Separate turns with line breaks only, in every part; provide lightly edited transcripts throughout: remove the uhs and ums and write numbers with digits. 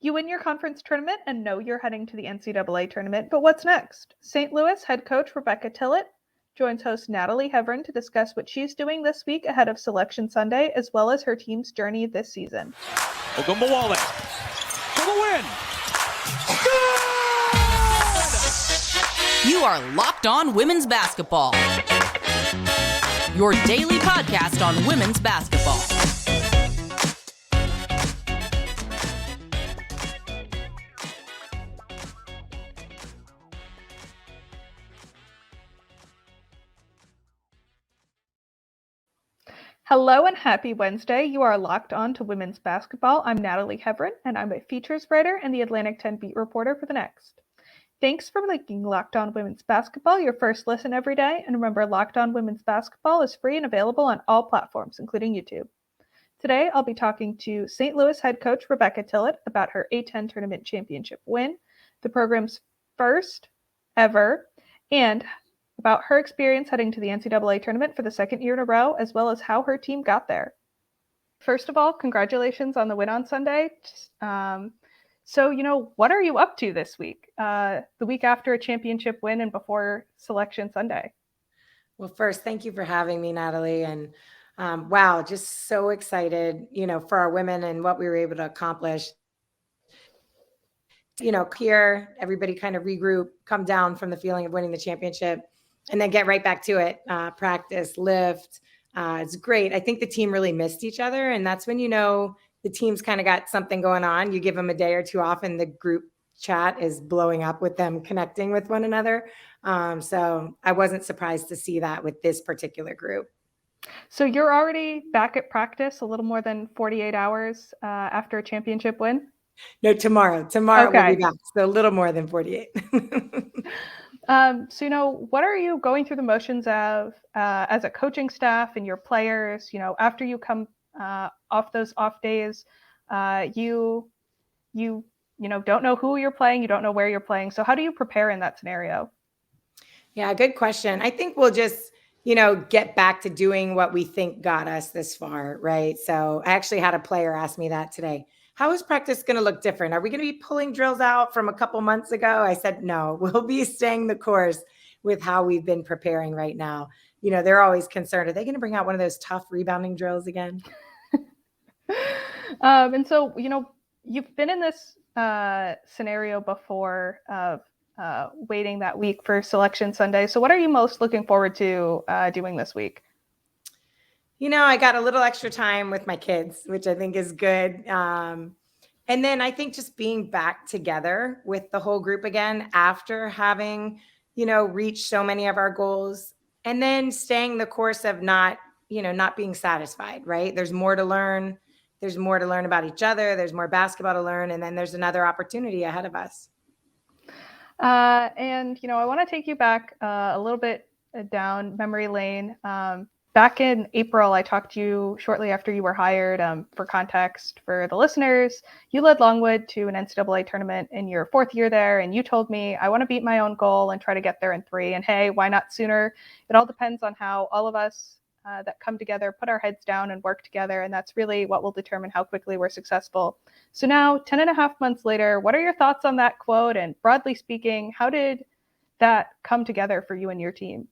You win your conference tournament and know you're heading to the NCAA tournament, but what's next? St. Louis head coach Rebecca Tillett joins host Natalie Heavren to discuss what she's doing this week ahead of Selection Sunday, as well as her team's journey this season.
Ogunbowale for the win. Good!
You are Locked On Women's Basketball, your daily podcast on women's basketball.
Hello and happy Wednesday. You are locked on to women's basketball. I'm Natalie Heavren, and I'm a features writer and the Atlantic 10 beat reporter for The Next. Thanks for making Locked On Women's Basketball your first listen every day. And remember, Locked On Women's Basketball is free and available on all platforms, including YouTube. Today, I'll be talking to St. Louis head coach Rebecca Tillett about her A10 tournament championship win, the program's first ever, and about her experience heading to the NCAA tournament for the second year in a row, as well as how her team got there. First of all, congratulations on the win on Sunday. So, what are you up to this week? The week after a championship win and before Selection Sunday?
Well, first, thank you for having me, Natalie. And wow, just so excited, for our women and what we were able to accomplish. Here, everybody kind of regroup, come down from the feeling of winning the championship, and then get right back to it. Practice, lift. It's great. I think the team really missed each other. And that's when the team's kind of got something going on. You give them a day or two off and the group chat is blowing up with them connecting with one another. So I wasn't surprised to see that with this particular group.
So you're already back at practice a little more than 48 hours after a championship win?
No, tomorrow. Tomorrow we'll be back. So a little more than 48.
So, what are you going through the motions of as a coaching staff and your players, after you come off those off days, you don't know who you're playing, you don't know where you're playing. So how do you prepare in that scenario?
Yeah, good question. I think we'll just, get back to doing what we think got us this far, right? So I actually had a player ask me that today. How is practice going to look different? Are we going to be pulling drills out from a couple months ago? I said, no, we'll be staying the course with how we've been preparing right now. They're always concerned. Are they going to bring out one of those tough rebounding drills again?
And so, you've been in this scenario before of waiting that week for Selection Sunday. So what are you most looking forward to doing this week?
I got a little extra time with my kids, which I think is good. And then I think just being back together with the whole group again after having, reached so many of our goals, and then staying the course of not being satisfied, right? There's more to learn. There's more to learn about each other. There's more basketball to learn. And then there's another opportunity ahead of us.
And I want to take you back a little bit down memory lane. Back in April, I talked to you shortly after you were hired. For context for the listeners, you led Longwood to an NCAA tournament in your fourth year there, and you told me, I want to beat my own goal and try to get there in 3. And hey, why not sooner? It all depends on how all of us that come together, put our heads down and work together, and that's really what will determine how quickly we're successful. So now, 10 and a half months later, what are your thoughts on that quote? And broadly speaking, how did that come together for you and your team?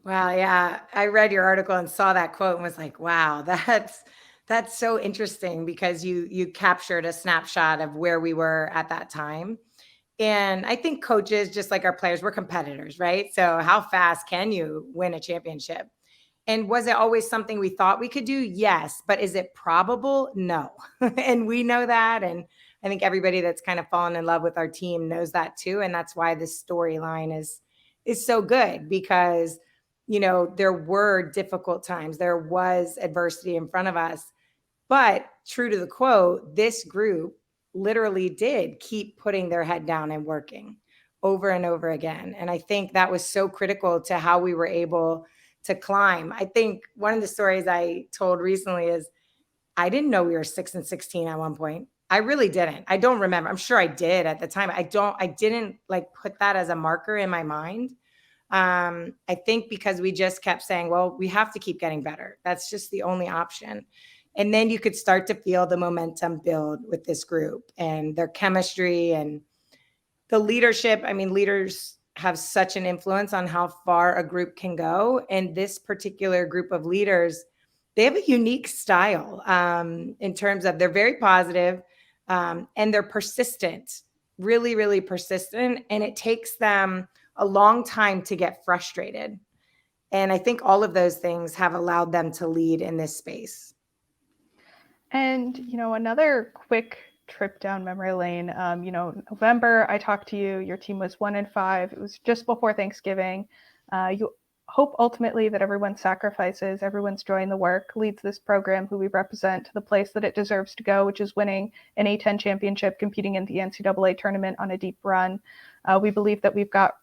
Wow. Yeah. I read your article and saw that quote and was like, wow, that's so interesting because you captured a snapshot of where we were at that time. And I think coaches, just like our players, we're competitors, right? So how fast can you win a championship? And was it always something we thought we could do? Yes. But is it probable? No. And we know that. And I think everybody that's kind of fallen in love with our team knows that too. And that's why this storyline is so good because there were difficult times. There was adversity in front of us. But true to the quote, this group literally did keep putting their head down and working over and over again. And I think that was so critical to how we were able to climb. I think one of the stories I told recently is I didn't know we were 6-16 at one point. I really didn't. I don't remember. I'm sure I did at the time. I didn't put that as a marker in my mind. I think because we just kept saying, well, we have to keep getting better. That's just the only option. And then you could start to feel the momentum build with this group and their chemistry and the leadership. I mean, leaders have such an influence on how far a group can go. And this particular group of leaders, they have a unique style in terms of they're very positive, and they're persistent, really, really persistent. And it takes them a long time to get frustrated. And I think all of those things have allowed them to lead in this space.
And, another quick trip down memory lane. November, I talked to you, your team was 1-5. It was just before Thanksgiving. You hope ultimately that everyone sacrifices, everyone's joy in the work, leads this program who we represent to the place that it deserves to go, which is winning an A10 championship, competing in the NCAA tournament on a deep run. We believe that we've got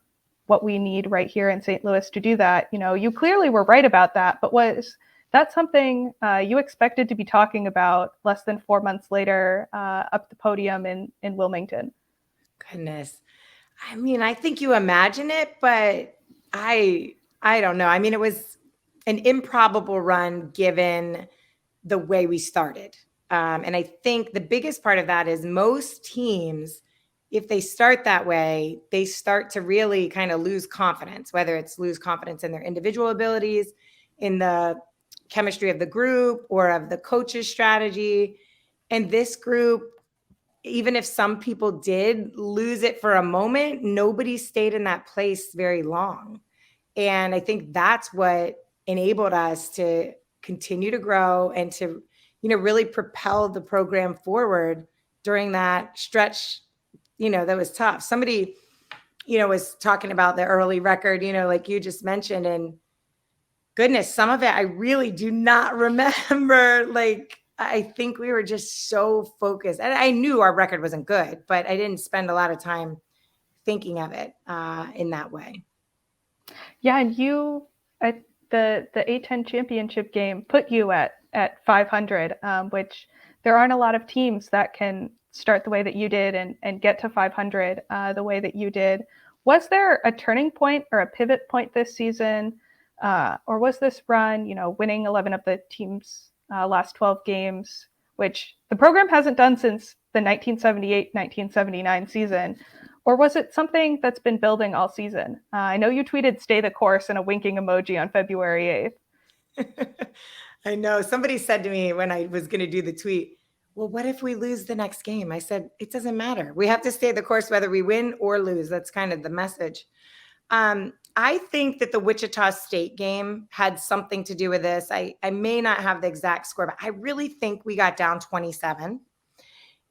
what we need right here in St. Louis to do that. You clearly were right about that, but was that something you expected to be talking about less than 4 months later up the podium in Wilmington?
Goodness. I mean, I think you imagine it, but I don't know. I mean, it was an improbable run given the way we started. And I think the biggest part of that is most teams, if they start that way, they start to really kind of lose confidence, whether it's lose confidence in their individual abilities, in the chemistry of the group, or of the coach's strategy. And this group, even if some people did lose it for a moment, nobody stayed in that place very long. And I think that's what enabled us to continue to grow and to, really propel the program forward during that stretch, that was tough. Somebody, was talking about the early record, like you just mentioned, and goodness, some of it I really do not remember. Like, I think we were just so focused, and I knew our record wasn't good, but I didn't spend a lot of time thinking of it in that way.
Yeah, and you at the A10 championship game put you at 500, which there aren't a lot of teams that can start the way that you did and get to 500 the way that you did. Was there a turning point or a pivot point this season, or was this run, winning 11 of the team's last 12 games, which the program hasn't done since the 1978-1979 season? Or was it something that's been building all season? I know you tweeted "stay the course" and a winking emoji on February
8th. I know. Somebody said to me when I was going to do the tweet, well, what if we lose the next game? I said, it doesn't matter. We have to stay the course whether we win or lose. That's kind of the message. I think that the Wichita State game had something to do with this. I may not have the exact score, but I really think we got down 27.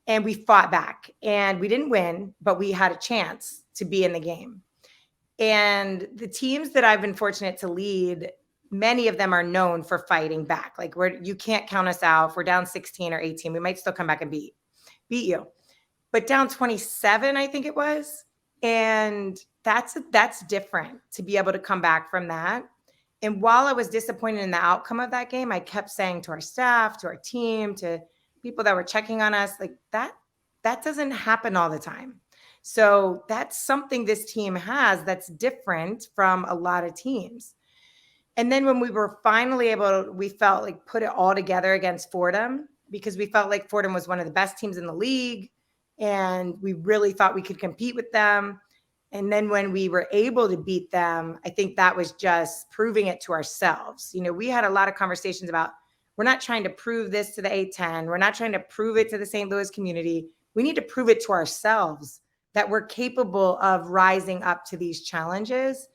And we fought back, and we didn't win, but we had a chance to be in the game. And the teams that I've been fortunate to lead, many of them are known for fighting back. Like, you can't count us out. If we're down 16 or 18, we might still come back and beat you. But down 27, I think it was. And that's different to be able to come back from that. And while I was disappointed in the outcome of that game, I kept saying to our staff, to our team, to people that were checking on us, like that doesn't happen all the time. So that's something this team has that's different from a lot of teams. And then when we were finally we felt like put it all together against Fordham, because we felt like Fordham was one of the best teams in the league, and we really thought we could compete with them. And then when we were able to beat them, I think that was just proving it to ourselves. We had a lot of conversations about, we're not trying to prove this to the A10. We're not trying to prove it to the St. Louis community. We need to prove it to ourselves that we're capable of rising up to these challenges.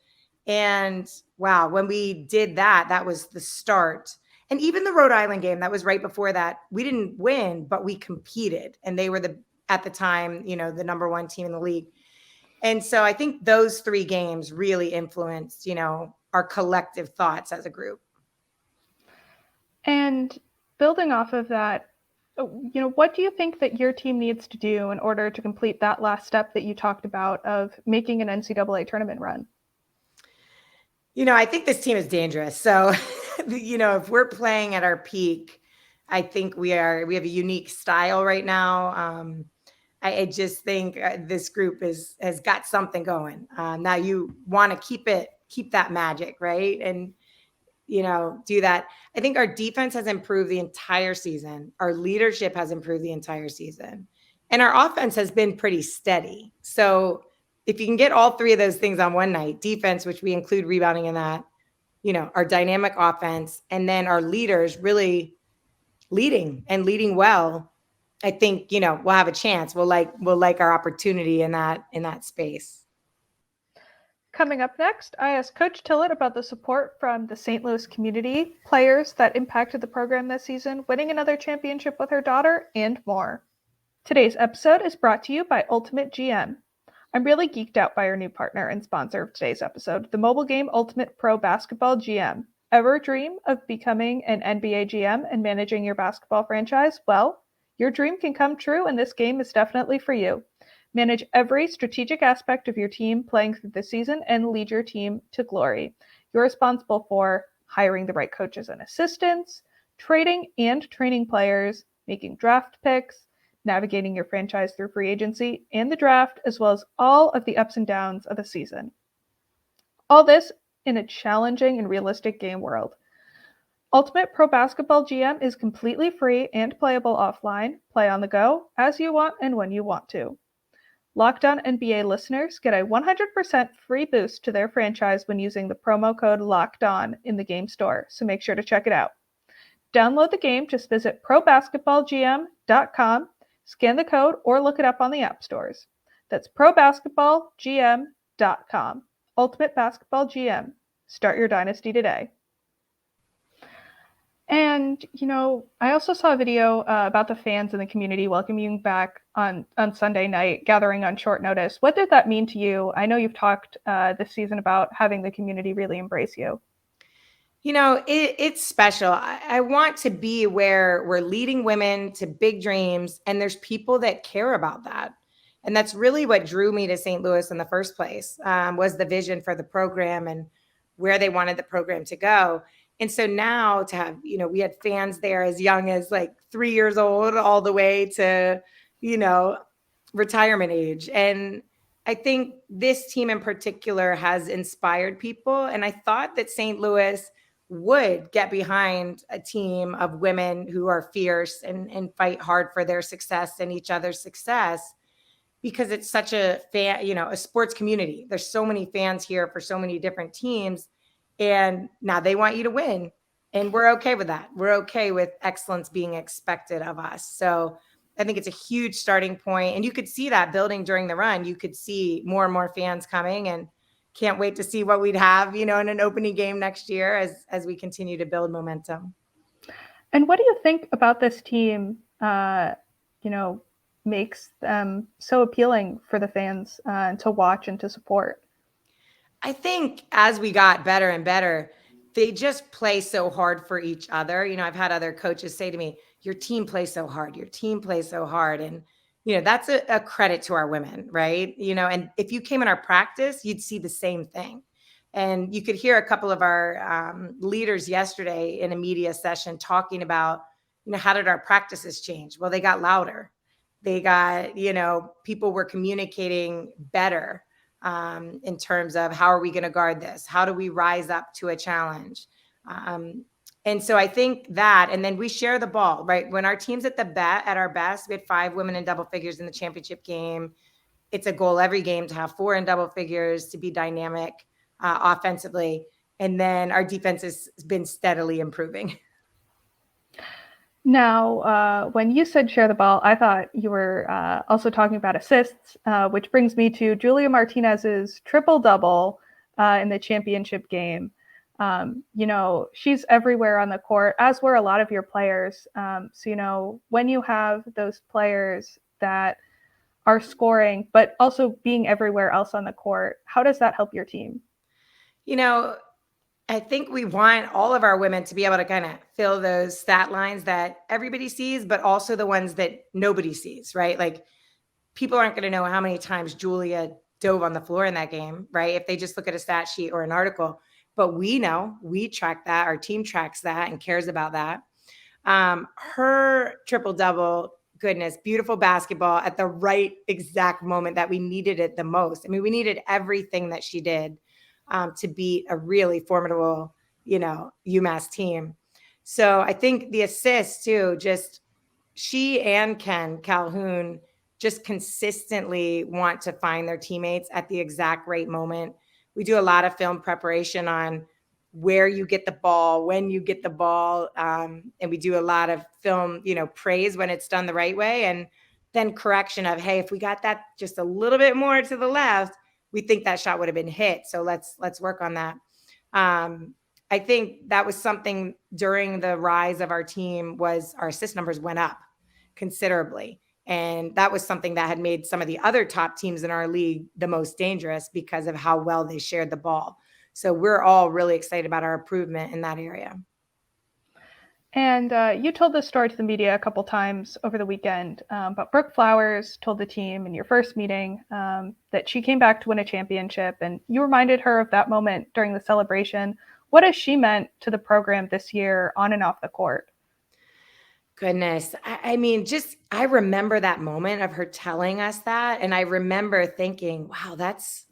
And wow, when we did that, that was the start. And even the Rhode Island game that was right before that, we didn't win, but we competed. And they were at the time, the number one team in the league. And so I think those 3 games really influenced, our collective thoughts as a group.
And building off of that, what do you think that your team needs to do in order to complete that last step that you talked about of making an NCAA tournament run?
I think this team is dangerous. So, if we're playing at our peak, I think we have a unique style right now. I just think this group has got something going. Now you want to keep that magic, right? And do that. I think our defense has improved the entire season. Our leadership has improved the entire season. And our offense has been pretty steady. So if you can get all three of those things on one night, defense, which we include rebounding in that, our dynamic offense, and then our leaders really leading well, I think, we'll have a chance. We'll like our opportunity in that space.
Coming up next, I asked Coach Tillett about the support from the St. Louis community, players that impacted the program this season, winning another championship with her daughter, and more. Today's episode is brought to you by Ultimate GM. I'm really geeked out by our new partner and sponsor of today's episode, the mobile game Ultimate Pro Basketball GM. Ever dream of becoming an NBA GM and managing your basketball franchise? Well, your dream can come true, and this game is definitely for you. Manage every strategic aspect of your team playing through the season and lead your team to glory. You're responsible for hiring the right coaches and assistants, trading and training players, making draft picks, navigating your franchise through free agency and the draft, as well as all of the ups and downs of the season. All this in a challenging and realistic game world. Ultimate Pro Basketball GM is completely free and playable offline. Play on the go, as you want and when you want to. Locked On NBA listeners get a 100% free boost to their franchise when using the promo code LOCKEDON in the game store, so make sure to check it out. Download the game, just visit probasketballgm.com, scan the code, or look it up on the app stores. That's probasketballgm.com. Ultimate Basketball GM. Start your dynasty today. And, I also saw a video about the fans in the community welcoming you back on Sunday night, gathering on short notice. What did that mean to you? I know you've talked this season about having the community really embrace you.
It's special. I want to be where we're leading women to big dreams, and there's people that care about that. And that's really what drew me to St. Louis in the first place, was the vision for the program and where they wanted the program to go. And so now to have, we had fans there as young as like 3 years old all the way to, retirement age. And I think this team in particular has inspired people. And I thought that St. Louis would get behind a team of women who are fierce and fight hard for their success and each other's success, because it's such a a sports community. There's so many fans here for so many different teams. And now they want you to win. And we're okay with that. We're okay with excellence being expected of us. So I think it's a huge starting point. And you could see that building during the run. You could see more and more fans coming, and can't wait to see what we'd have, in an opening game next year as we continue to build momentum.
And what do you think about this team, makes them so appealing for the fans to watch and to support?
I think as we got better and better, they just play so hard for each other. I've had other coaches say to me, your team plays so hard. Your team plays so hard. And, that's a credit to our women, right? And if you came in our practice, you'd see the same thing. And you could hear a couple of our leaders yesterday in a media session talking about, how did our practices change? Well, they got louder. They got, people were communicating better. In terms of how are we going to guard this? How do we rise up to a challenge? And so I think that, and then we share the ball, right? When our team's at our best, we had 5 women in double figures in the championship game. It's a goal every game to have 4 in double figures, to be dynamic offensively. And then our defense has been steadily improving.
Now, when you said share the ball, I thought you were also talking about assists, which brings me to Julia Martinez's triple-double in the championship game. She's everywhere on the court, as were a lot of your players. So, when you have those players that are scoring, but also being everywhere else on the court, how does that help your team?
I think we want all of our women to be able to kind of fill those stat lines that everybody sees, but also the ones that nobody sees, right? Like, people aren't going to know how many times Julia dove on the floor in that game, right? If they just look at a stat sheet or an article. But we know, we track that, our team tracks that and cares about that. Her triple-double, goodness, beautiful basketball at the right exact moment that we needed it the most. I mean, we needed everything that she did to beat a really formidable UMass team. So I think the assists too, just she and Ken Calhoun just consistently want to find their teammates at the exact right moment. We do a lot of film preparation on where you get the ball, when you get the ball. And we do a lot of film, praise when it's done the right way. And then correction of, hey, if we got that just a little bit more to the left, we think that shot would have been hit. So let's work on that. I think that was something during the rise of our team was our assist numbers went up considerably. And that was something that had made some of the other top teams in our league the most dangerous because of how well they shared the ball. So we're all really excited about our improvement in that area.
And you told this story to the media a couple times over the weekend, but Brooke Flowers told the team in your first meeting that she came back to win a championship, and you reminded her of that moment during the celebration. What has she meant to the program this year on and off the court?
Goodness. I mean, I remember that moment of her telling us that. And I remember thinking, wow, that's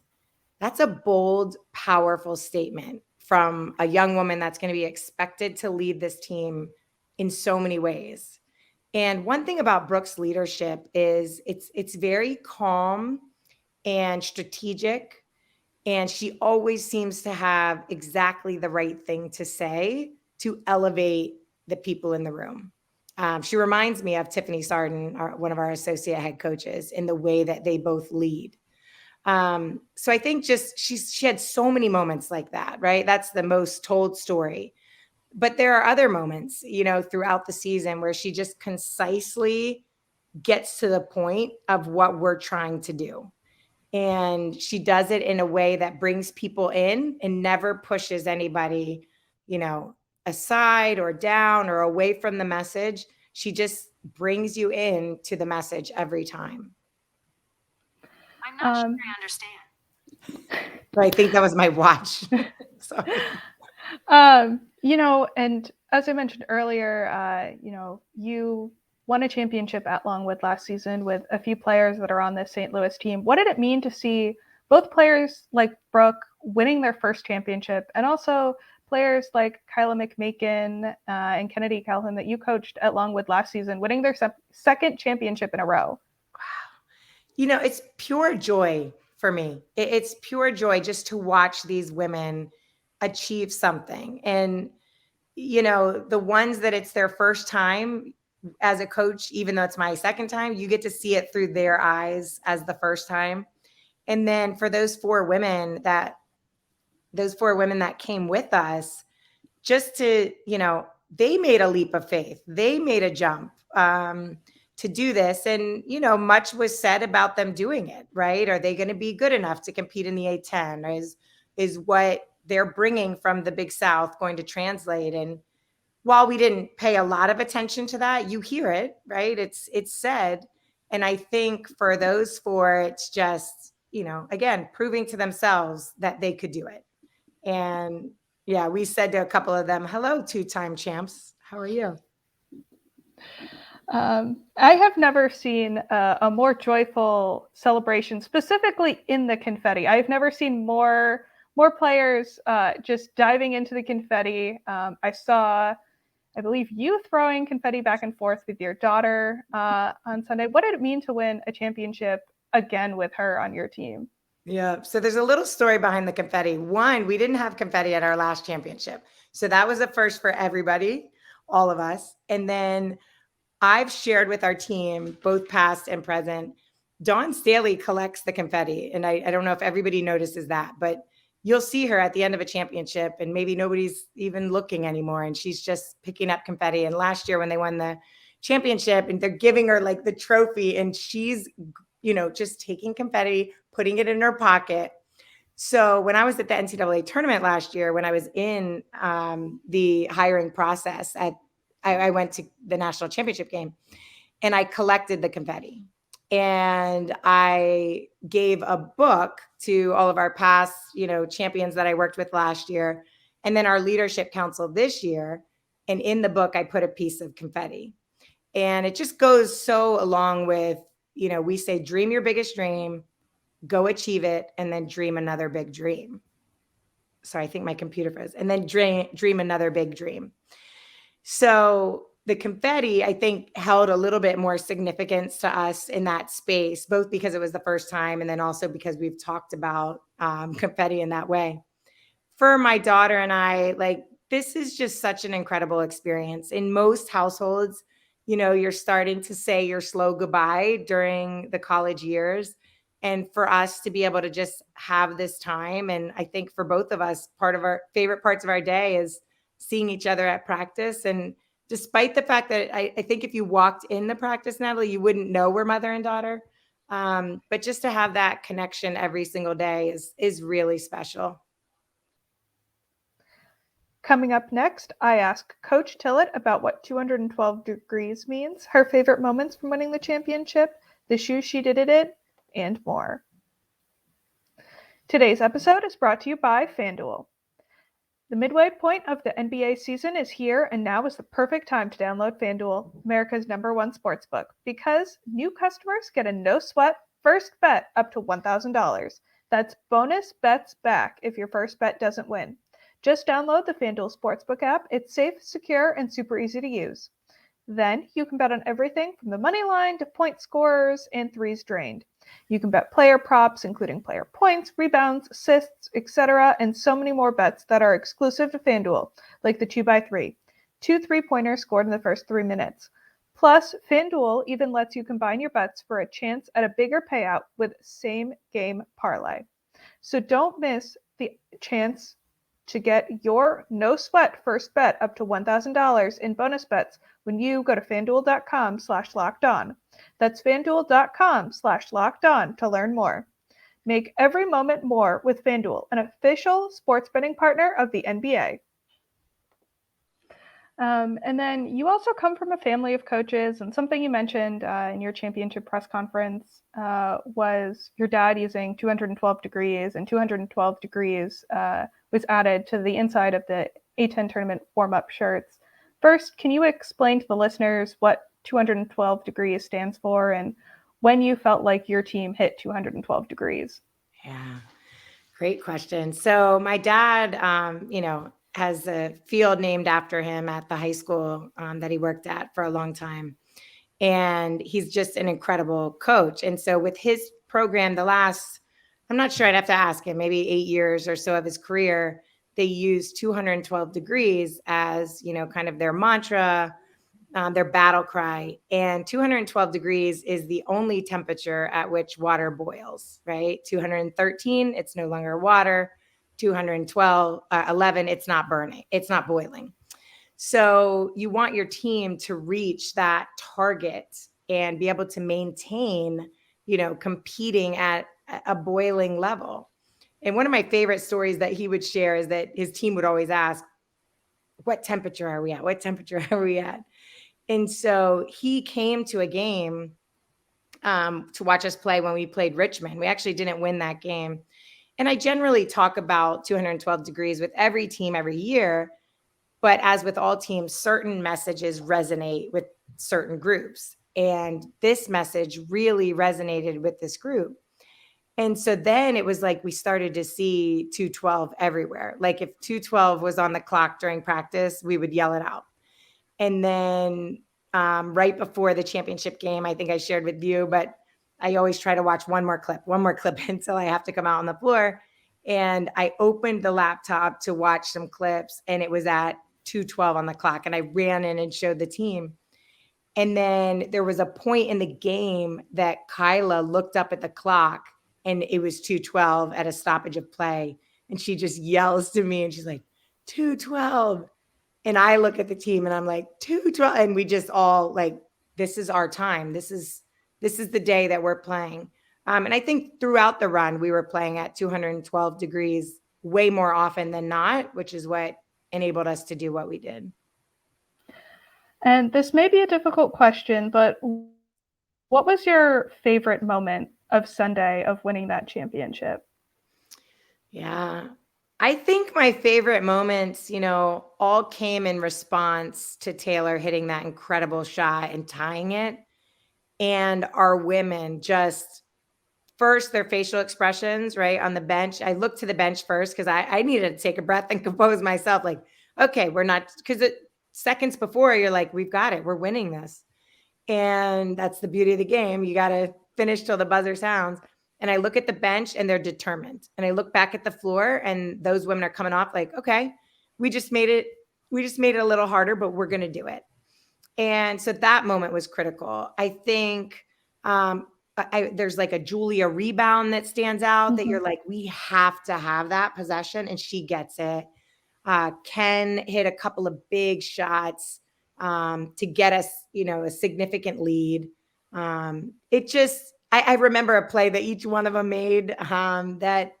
a bold, powerful statement from a young woman that's going to be expected to lead this team in so many ways. And one thing about Brooke's leadership is it's very calm and strategic. And she always seems to have exactly the right thing to say to elevate the people in the room. She reminds me of Tiffany Sarden, one of our associate head coaches, in the way that they both lead. So I think she had so many moments like that, right? That's the most told story. But there are other moments, throughout the season where she just concisely gets to the point of what we're trying to do. And she does it in a way that brings people in and never pushes anybody, aside or down or away from the message. She just brings you in to the message every time.
I'm not sure I understand.
I think that was my watch. Sorry.
And as I mentioned earlier, you won a championship at Longwood last season with a few players that are on the St. Louis team. What did it mean to see both players like Brooke winning their first championship, and also players like Kyla McMakin and Kennedy Calhoun that you coached at Longwood last season, winning their second championship in a row?
Wow. It's pure joy for me. It's pure joy just to watch these women achieve something. And, the ones that it's their first time as a coach, even though it's my second time, you get to see it through their eyes as the first time. And then for those four women that came with us, just to, they made a leap of faith. They made a jump to do this. And, much was said about them doing it, right? Are they going to be good enough to compete in the A10? Is what they're bringing from the Big South going to translate? And while we didn't pay a lot of attention to that, you hear it, right? It's said. And I think for those four, it's just, again, proving to themselves that they could do it. And yeah, we said to a couple of them, hello, two-time champs. How are you?
I have never seen a more joyful celebration, specifically in the confetti. I've never seen more players just diving into the confetti. I saw, I believe, you throwing confetti back and forth with your daughter on Sunday. What did it mean to win a championship again with her on your team?
Yeah. So there's a little story behind the confetti. One, we didn't have confetti at our last championship. So that was a first for everybody, all of us. And then I've shared with our team, both past and present, Dawn Staley collects the confetti. And I don't know if everybody notices that, but you'll see her at the end of a championship and maybe nobody's even looking anymore. And she's just picking up confetti. And last year when they won the championship and they're giving her like the trophy and she's, just taking confetti, putting it in her pocket. So when I was at the NCAA tournament last year, when I was in the hiring process I went to the national championship game and I collected the confetti and I gave a book to all of our past, champions that I worked with last year. And then our leadership council this year. And in the book, I put a piece of confetti and it just goes so along with, we say, dream your biggest dream, go achieve it, and then dream another big dream. sorry, I think my computer froze. And then dream another big dream. So the confetti, I think, held a little bit more significance to us in that space, both because it was the first time and then also because we've talked about confetti in that way. For my daughter and I, like, this is just such an incredible experience. In most households, you know, you're starting to say your slow goodbye during the college years. And for us to be able to just have this time, and I think for both of us, part of our favorite parts of our day is seeing each other at practice. And despite the fact that I think if you walked in the practice, Natalie, you wouldn't know we're mother and daughter. But just to have that connection every single day is really special.
Coming up next, I ask Coach Tillett about what 212 degrees means, her favorite moments from winning the championship, the shoes she did it in, and more. Today's episode is brought to you by FanDuel. The midway point of the NBA season is here, and now is the perfect time to download FanDuel, America's #1 sportsbook, because new customers get a no-sweat first bet up to $1,000. That's bonus bets back if your first bet doesn't win. Just download the FanDuel Sportsbook app. It's safe, secure, and super easy to use. Then you can bet on everything from the money line to point scorers and threes drained. You can bet player props, including player points, rebounds, assists, etc., and so many more bets that are exclusive to FanDuel, like the 2x3, 2 3-pointers scored in the first 3 minutes. Plus, FanDuel even lets you combine your bets for a chance at a bigger payout with same-game parlay. So don't miss the chance to get your no-sweat first bet up to $1,000 in bonus bets when you go to FanDuel.com/lockedon. That's FanDuel.com/lockedon to learn more. Make every moment more with FanDuel, an official sports betting partner of the NBA. And then you also come from a family of coaches, and something you mentioned in your championship press conference was your dad using 212 degrees, and 212 degrees was added to the inside of the A10 tournament warm-up shirts. First, can you explain to the listeners what 212 degrees stands for and when you felt like your team hit 212 degrees?
Yeah, great question. So my dad, has a field named after him at the high school that he worked at for a long time. And he's just an incredible coach. And so with his program, I'm not sure, I'd have to ask him, maybe 8 years or so of his career, they used 212 degrees as, kind of their mantra, their battle cry. And 212 degrees is the only temperature at which water boils, right? 213, it's no longer water. 11, it's not burning. It's not boiling. So you want your team to reach that target and be able to maintain, competing at a boiling level. And one of my favorite stories that he would share is that his team would always ask, what temperature are we at? What temperature are we at? And so he came to a game to watch us play when we played Richmond. We actually didn't win that game. And I generally talk about 212 degrees with every team every year. But as with all teams, certain messages resonate with certain groups. And this message really resonated with this group. And so then it was like we started to see 212 everywhere. Like if 212 was on the clock during practice, we would yell it out. And then right before the championship game, I think I shared with you, but I always try to watch one more clip until I have to come out on the floor. And I opened the laptop to watch some clips, and it was at 2:12 on the clock. And I ran in and showed the team. And then there was a point in the game that Kyla looked up at the clock, and it was 2:12 at a stoppage of play. And she just yells to me, and she's like, 2:12. And I look at the team, and I'm like, 2:12. And we just all like, this is our time. This is the day that we're playing. And I think throughout the run, we were playing at 212 degrees way more often than not, which is what enabled us to do what we did.
And this may be a difficult question, but what was your favorite moment of Sunday of winning that championship?
Yeah, I think my favorite moments, all came in response to Taylor hitting that incredible shot and tying it. And our women just first, their facial expressions, right, on the bench. I looked to the bench first because I needed to take a breath and compose myself. Like, okay, we're not, because seconds before you're like, we've got it. We're winning this. And that's the beauty of the game. You got to finish till the buzzer sounds. And I look at the bench and they're determined. And I look back at the floor and those women are coming off like, okay, we just made it a little harder, but we're going to do it. And so that moment was critical. I think there's like a Julia rebound that stands out that you're like, we have to have that possession, and she gets it. Ken hit a couple of big shots to get us, a significant lead. I remember a play that each one of them made that,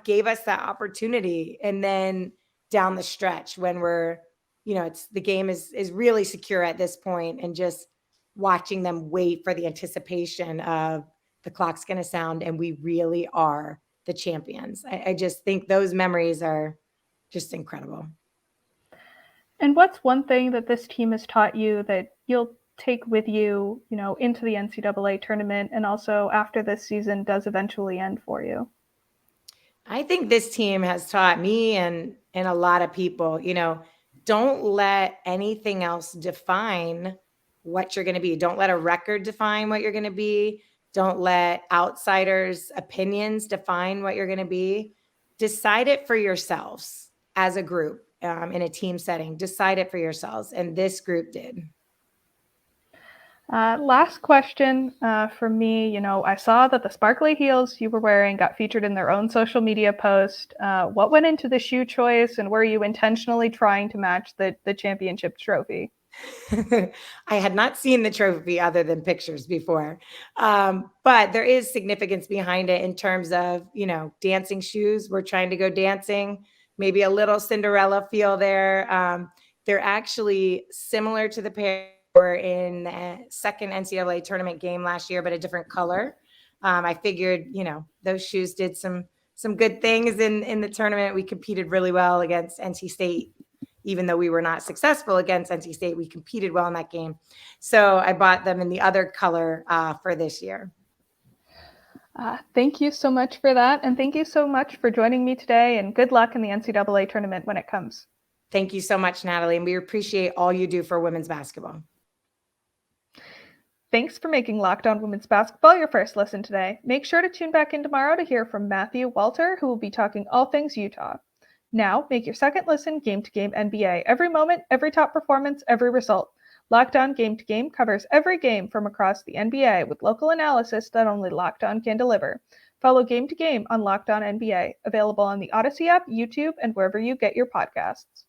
gave us that opportunity. And then down the stretch when we're, the game is really secure at this point, and just watching them wait for the anticipation of the clock's going to sound and we really are the champions. I just think those memories are just incredible.
And what's one thing that this team has taught you that you'll take with you, into the NCAA tournament, and also after this season does eventually end for you?
I think this team has taught me and a lot of people, don't let anything else define what you're going to be. Don't let a record define what you're going to be. Don't let outsiders' opinions define what you're going to be. Decide it for yourselves as a group in a team setting. Decide it for yourselves. And this group did.
Last question from me. I saw that the sparkly heels you were wearing got featured in their own social media post. What went into the shoe choice, and were you intentionally trying to match the championship trophy?
I had not seen the trophy other than pictures before. But there is significance behind it in terms of, dancing shoes. We're trying to go dancing, maybe a little Cinderella feel there. They're actually similar to the pair were in the second NCAA tournament game last year, but a different color. I figured, those shoes did some good things in the tournament. We competed really well against NC State. Even though we were not successful against NC State, we competed well in that game. So I bought them in the other color for this year.
Thank you so much for that. And thank you so much for joining me today, and good luck in the NCAA tournament when it comes.
Thank you so much, Natalie. And we appreciate all you do for women's basketball.
Thanks for making Locked On Women's Basketball your first listen today. Make sure to tune back in tomorrow to hear from Matthew Walter, who will be talking all things Utah. Now, make your second listen Game to Game NBA. Every moment, every top performance, every result. Locked On Game to Game covers every game from across the NBA with local analysis that only Locked On can deliver. Follow Game to Game on Locked On NBA, available on the Odyssey app, YouTube, and wherever you get your podcasts.